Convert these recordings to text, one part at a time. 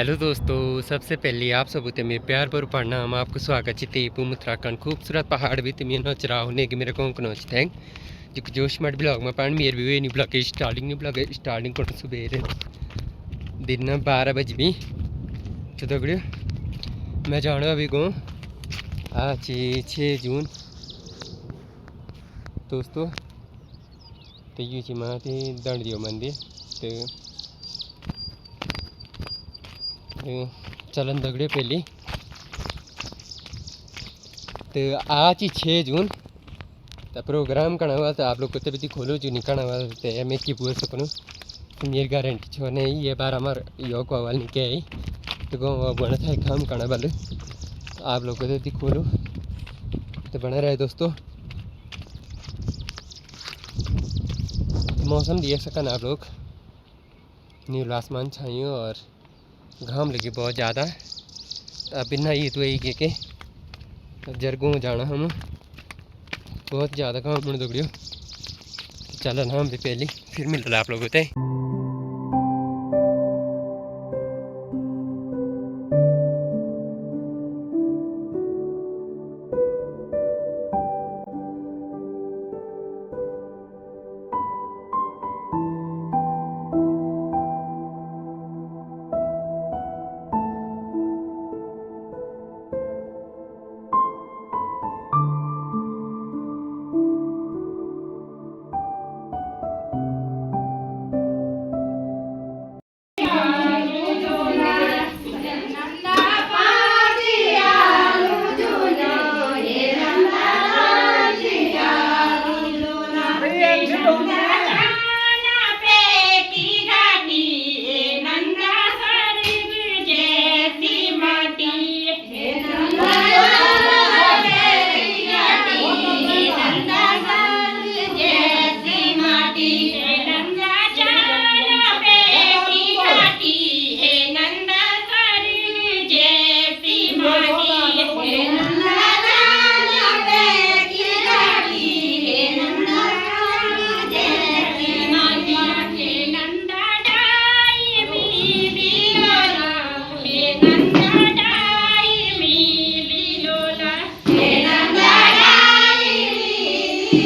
Hello दोस्तों, सबसे पहले आप सब होते मेरे प्यार पर प्रणाम। आपको स्वागत है उत्तराखंड खूबसूरत पहाड़ भी तुम्हें नचरा होने के मेरे को नच थैंक जो जोश मट ब्लॉग में पानी मेरे भी नहीं ब्लॉग स्टार्टिंग कर सुबह दिन 12 बजे भी तो दगड़ियों मैं जाना अभी को आज 6 जून दोस्तों तो ये माते दंडियो मंदिर तो चलन दगड़े पहले तो आज ही 6 जून तो प्रोग्राम करना हुआ तो आप लोग को तभी खोलो जो निकलना हुआ तो मैं की बोल सकूँ तो मेरी गारंटी छो नहीं ये बार हमार योग वाल निके आई तो गो बना था काम करना वाले तो आप लोग को तभी खोलो तो बना रहे दोस्तों। मौसम देख सकन आप लोग नीला आसमान छाइयो और घाम लगी बहुत ज़्यादा अभी ना ये तो यही के जरगों जाना हम बहुत ज़्यादा घाम मुड़ दगड़ियो चलन हम भी पहले फिर मिल रहा आप लोगों से।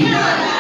Yeah.